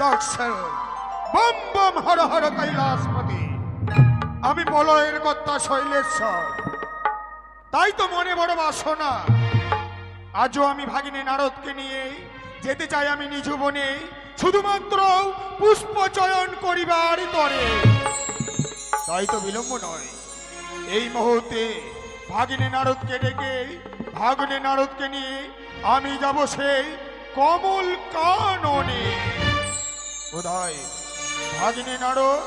দর্শন bomb bomb Har Har Kailashpati. আমি বলয়ের কর্তা শৈলেশ্বর, তাই তো মনে বড় বাসনা। আজও আমি ভাগিনী নারদকে নিয়ে যেতে চাই আমি নিজ বনে, শুধুমাত্র পুষ্প চয়ন করিবার তরে। তাই তো বিলম্ব নয়, এই মুহূর্তে ভাগিনী নারদকে ডেকে ভাগিনী নারদকে নিয়ে আমি যাব সেই কমল কাননে। বোধহয় ভাগিনী নারদ,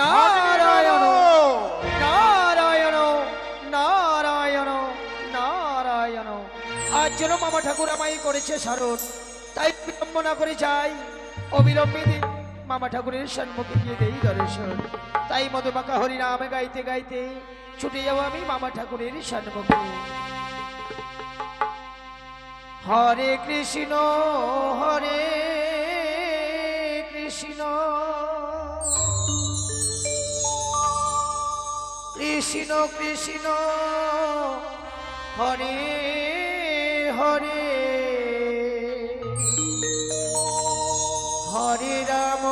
নারায়ণ নারায়ণ নারায়ণ নারায়ণ। আজ যেন মামা ঠাকুর আমায় করেছে স্মরণ, তাই বিলম্ব না করে যাই। অবিলম্বে মামা ঠাকুরের সম্মুখে গিয়ে দেই দর্শন। তাই মধুমাখা হরিনাম গাইতে গাইতে ছুটে যাবো আমি মামা ঠাকুরের সম্মুখে। হরে কৃষ্ণ হরে কৃষ্ণ কৃষ্ণ কৃষ্ণ হরে হরে, হরে রাম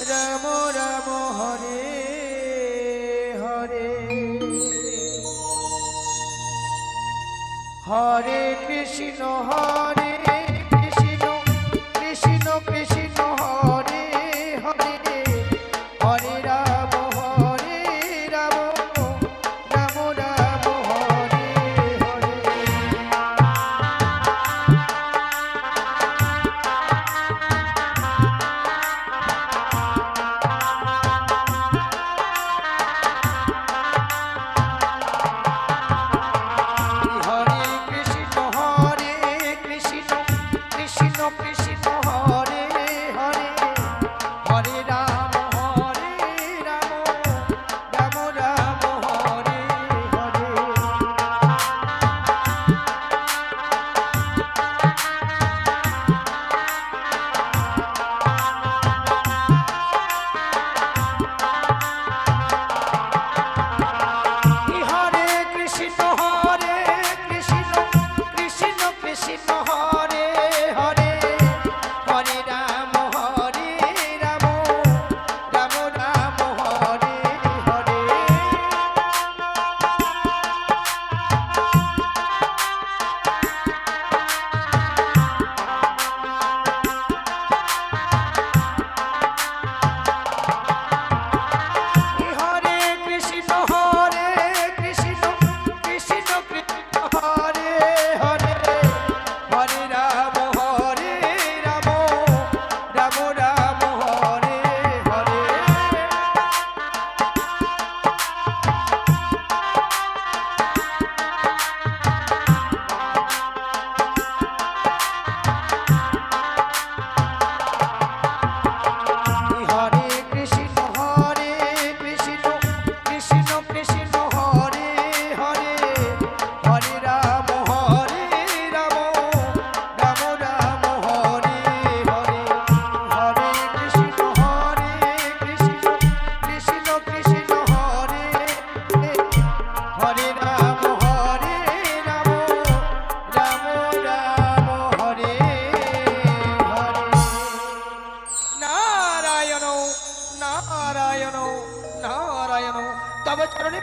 রাম রাম হরে হরে। হরে কৃষ্ণ হরে কৃষ্ণ কৃষ্ণ কৃষ্ণ হরে হরে, হরে রাম রাম রাম হরে হরে।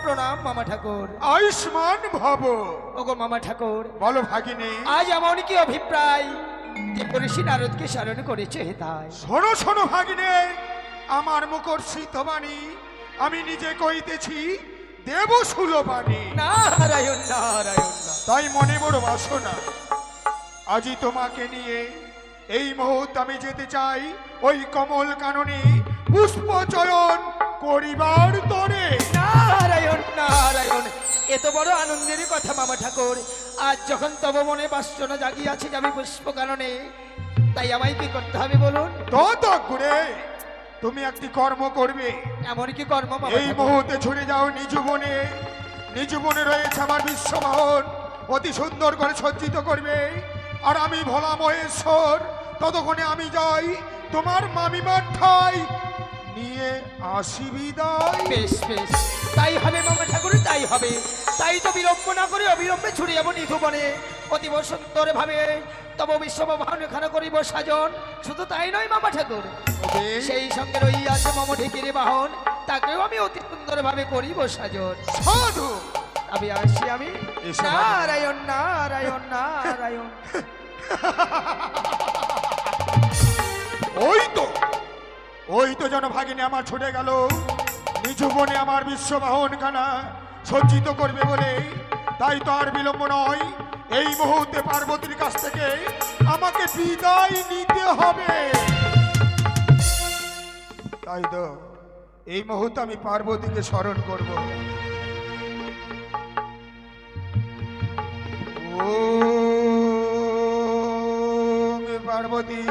প্রণাম মামা ঠাকুর। আয়ুষ্মান ভব। ওগো মামা ঠাকুর, বলো ভাগিনী, আজ এমন কি অভিপ্রায় যে ঋষি নারদকে স্মরণ করেছে হেতায়? শোনো শোনো ভাগিনী, আমার মুখর্ষিত বাণী আমি নিজে কইতেছি দেব সুলবাণী। নারায়ণ নারায়ণ। তাই মনে বড় বাসনা, আজই তোমাকে নিয়ে এই মুহূর্তে আমি যেতে চাই ওই কমল কাননে পুষ্প চয়ন করিবার তরে। নারায়ণ নারায়ণ, এত বড় আনন্দের কথা মামা ঠাকুর। আজ যখন তব মনে বাসনা জাগিয়াছে যাবে পুষ্প কাননে, তাই আমায় কি করতে হবে বলুন? তো ঘুরে তুমি একটি কর্ম করবে। এমন কি কর্ম মামা এই ঠাকুর? মুহূর্তে ছুটে যাও নিজ বনে। নিজ বনে রয়েছে আমার বিশ্বমোহন, অতি সুন্দর করে সজ্জিত করবে। আর আমি ভোলা মহেশ্বর, ততক্ষণে আমি যাই তোমার মামিমার ঠাই নিয়ে আসি বিদায়। বেশ বেশ, তাই হবে মামা ঠাকুর, তাই হবে। তাই তো বিলম্ব না করে অবিলম্বে ছুটে যাবো নিধু বনে। অতীব সুন্দর ভাবে তব বিশ্ববাহন এখানে করিব সাজন। শুধু তাই নয় মামা ঠাকুর, তবে সেই সঙ্গে রইয়াছে মম ঢেকির বাহন, তাকেও আমি অতি সুন্দর ভাবে করিব সাজন। সাধু আমি আসি আমি। এসো। নারায়ণ নারায়ণ নারায়ণ। ওই তো যেন ভাগিনী আমার ছুটে গেল নিজ বনে আমার বিশ্ববাহন খানা সজ্জিত করবে বলে। তাই তো আর বিলম্ব নয়, এই মুহূর্তে পার্বতীর কাছ থেকে আমাকে বিদায় নিতে হবে। তাই তো এই মুহূর্তে আমি পার্বতীকে স্মরণ করব। ওম পার্বতী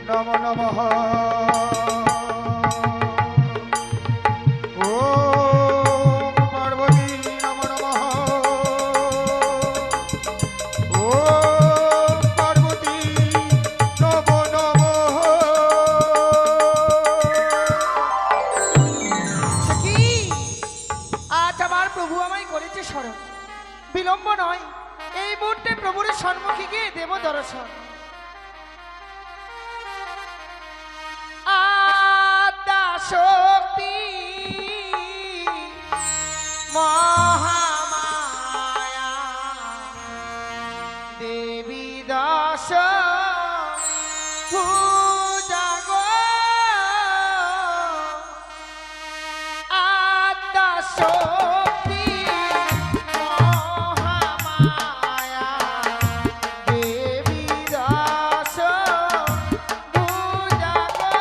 নমঃ নমঃ। ওম পার্বতী নমঃ নমঃ। ওম পার্বতী নমঃ নমঃ। সখী, আজ আমার প্রভু আমায় করেছে স্মরণ। বিলম্ব নয়, এই মুহূর্তে প্রভুর সম্মুখে গিয়ে দেব দর্শন। আদ্যা শক্তি মহামায়া দেবী দাস পূজা গো। আদ্যা শক্তি মহামায়া দেবী দাস পূজা গো।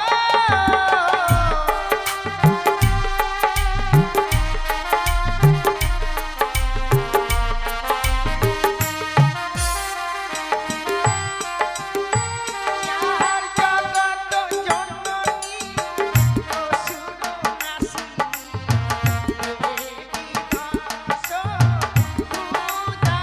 আর জগত জননী অসুর নাসিনী দেবী দাস পূজা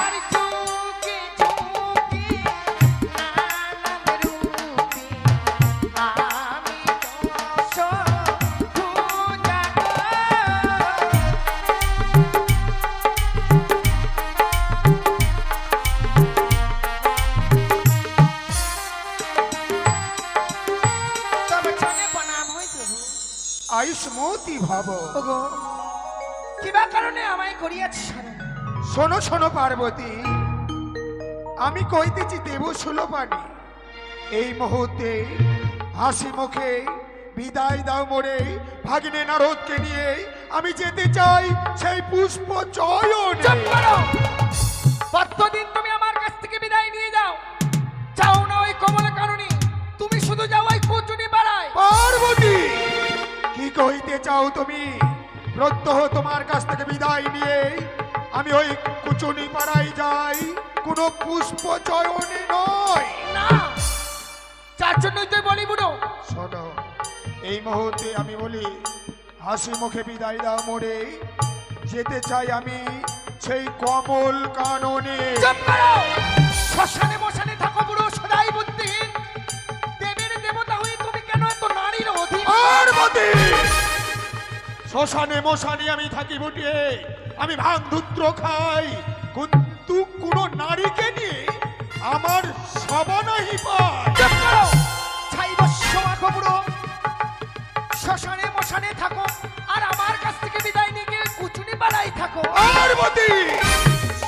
আর যুগে যুগে নানান রূপে আমি দশ পূজা তবে চলে প্রণাম হই প্রভু। আয়ুষ্মতি ভব। ওগো, কিবা কারণে আমায় করিয়াছে স্মরণ? শোনো শোনো পার্বতী, আমি কইতেছি দেব সুলোপানি, এই মুহূর্তে হাসি মুখে বিদায় দাও মোরে। ভাগিনে নারদকে নিয়ে আমি যেতে চাই সেই পুষ্প চয়নে। চুপ করো! কতদিন তুমি আমার কাছ থেকে বিদায় নিয়ে যাও? যাও না ওই কমল কারণে, তুমি শুধু যাও ওই কুচুনি পাড়ায়। পার্বতী, কি কইতে চাও তুমি? প্রত্যহ তোমার কাছ থেকে বিদায় নিয়ে আমি ওই কুচুনি পাড়ায় যাই, কোনো পুষ্প চয়নে নয়। না, যার জন্যই তুই বলি বুড়ো। শোনো, এই মুহূর্তে আমি বলি হাসি মুখে বিদায় দাও মোরে। যেতে চাই আমি সেই কমল কাননে। চুপ করো! শ্মশানে মশানে থাকো বুড়ো, সদাই বুদ্ধিহীন। দেবীর দেবতা হয়ে তুমি কেন এত নারীর অধীন? পার্বতী, শ্মশানে মশানে আমি থাকি বুটিয়ে, আমি ভাঙ ধূত্র খাই, কিন্তু কোন নারীকে নিয়ে আমার সভা নাহি পায়। চুপ করো! ছাই বস্য মাখো বুড়ো। শ্মশানে মশানে থাকো আর আমার কাছ থেকে বিদায় নিয়ে গিয়ে কুচুনি পাড়ায় থাকো। পার্বতী,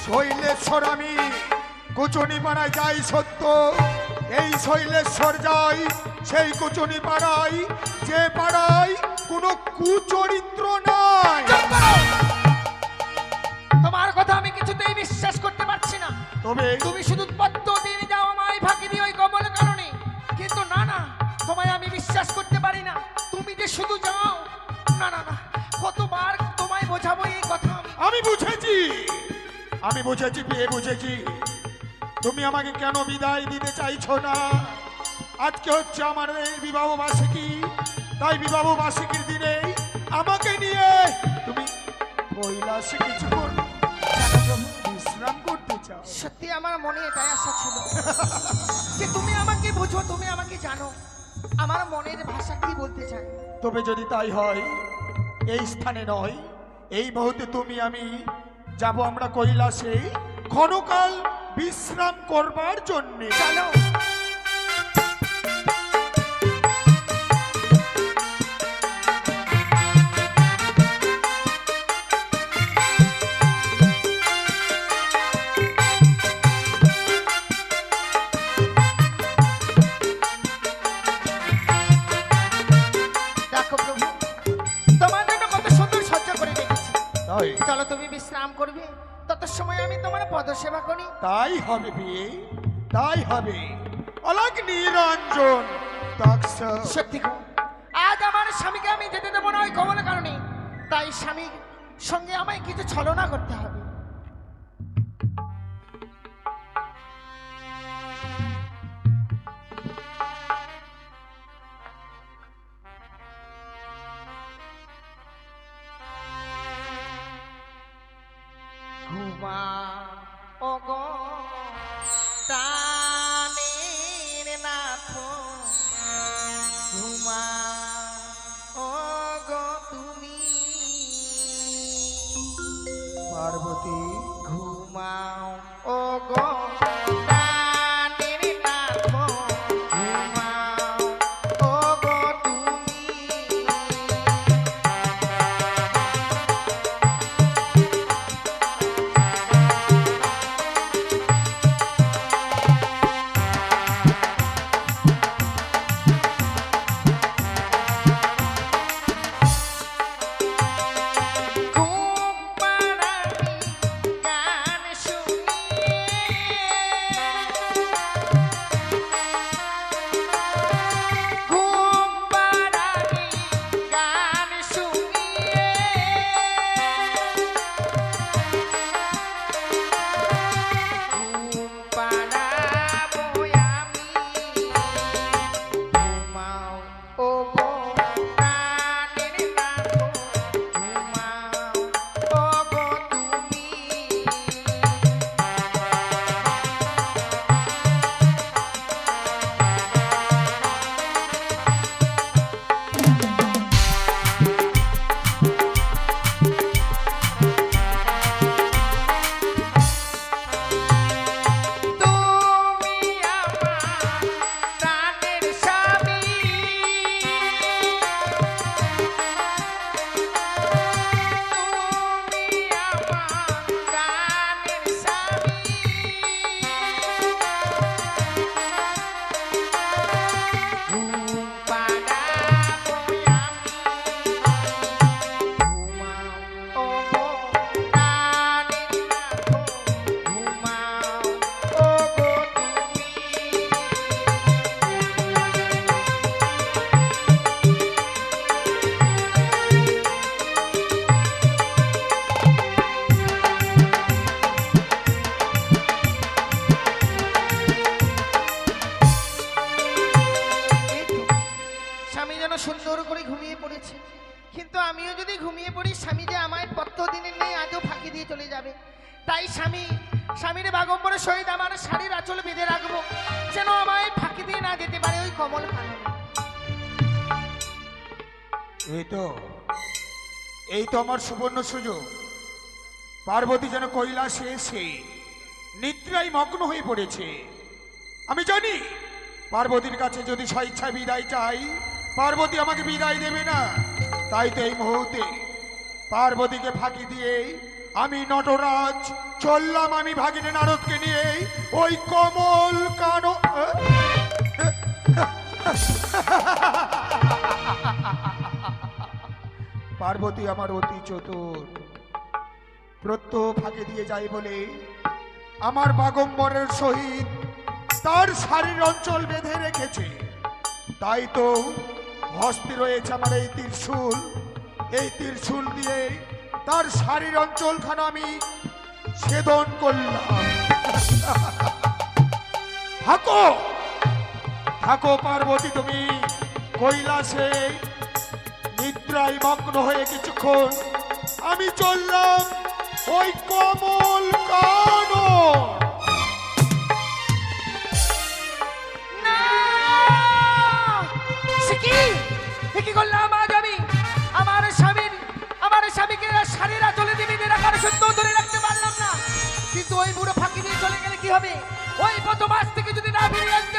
শৈলেশ্বর আমি কুচনি পাড়ায় যাই সত্য, এই শৈলেশ্বর যাই সেই কুচনি পাড়ায়, যে পাড়ায় কোনো কুচরিত্র নাই। চুপ করো! তোমার কথা আমি কিছুতেই বিশ্বাস করতে পারছি না। তবে তুমি শুধু প্রত্যেকদিন যাও আমায় ফাঁকি দিয়ে ওই কমল কারণে, কিন্তু না না, তোমায় আমি বিশ্বাস করতে পারি না। তুমি যে শুধু যাও, না না না, কতবার তোমায় বোঝাবো এই কথা আমি। আমি বুঝেছি বিয়ে বুঝেছি, তুমি আমাকে কেন বিদায় দিতে চাইছো না। আজকে হচ্ছে আমার এই বিবাহ বার্ষিকী, তাই বিবাহ বার্ষিকীর দিনে আমাকে নিয়ে তুমি কৈলাসে কিছুক্ষণ বিশ্রাম করতে চাও। সত্যি আমার মনে এটাই আশা ছিল যে তুমি আমাকে বুঝো, তুমি আমাকে জানো, আমার মনের ভাষা কি বলতে চাই। তবে যদি তাই হয়, এই স্থানে নয়, এই মুহূর্তে তুমি আমি যাব আমরা কৈলাসে ক্ষণকাল বিশ্রাম করবার জন্যে। চলো। দেখো প্রভু, তোমার জন্য কত সুন্দর সজ্জা করে রেখেছি। তাই চলো, তুমি বিশ্রাম করবে, তত সময় আমি তোমার পদসেবা করি। তাই হবে বিয়ে, তাই হবে। অলক নিরঞ্জন দক্ষ। সত্যি গো, আজ আমার স্বামীকে আমি যেতে দেবো না ওই কমলের কারণে। তাই স্বামীর সঙ্গে আমায় কিছু ছলনা করতে হবে। ঘুমা ওগো প্রাণের নাথ, ঘুমা ওগো তুমি, পার্বতী ঘুমাও ওগো প্রাণের নাথ, ঘুমাও ওগো তুমি। সুন্দর করে ঘুমিয়ে পড়েছে, কিন্তু আমিও যদি ঘুমিয়ে পড়ি, স্বামী যে আমায় প্রত্যদিনের নেই আজও ফাঁকি দিয়ে চলে যাবে। তাই স্বামীর বাগম্বরের সহিত আমার শাড়ির আঁচল বেঁধে রাখবো, যেন আমায় ফাঁকি দিয়ে না যেতে পারে ওই কমল কাননে। এই তো আমার সুবর্ণ সুযোগ। পার্বতী যেন কৈলাসে এসে নিদ্রায় মগ্ন হয়ে পড়েছে। আমি জানি পার্বতীর কাছে যদি স্বেচ্ছা বিদায় চাই, পার্বতী আমাকে বিদায় দেবে না। তাই তো এই মুহূর্তে পার্বতীকে ফাঁকি দিয়ে আমি নটরাজ চললাম, আমি ভাগিনী নারদকে নিয়ে ওই কমল কানো। পার্বতী আমার অতি চতুর, প্রত্যহ ফাঁকি দিয়ে যায় বলে আমার বাগম্বরের সহিত তার শারীর অঞ্চল বেঁধে রেখেছে। তাই তো হস্তে রয়েছে আমার এই ত্রিশূল। এই ত্রিশূল দিয়ে তার শারীর অঞ্চলখানা আমি ছেদন করলাম। থাকো থাকো পার্বতী, তুমি কৈলাসে নিদ্রায় মগ্ন হয়ে কিছুক্ষণ, আমি চললাম ওই কমল কানন। ওই বুড়ো ফাঁকি দিয়ে চলে গেলে কি হবে? ওই বদমাস থেকে যদি না বেরিয়ে আসতে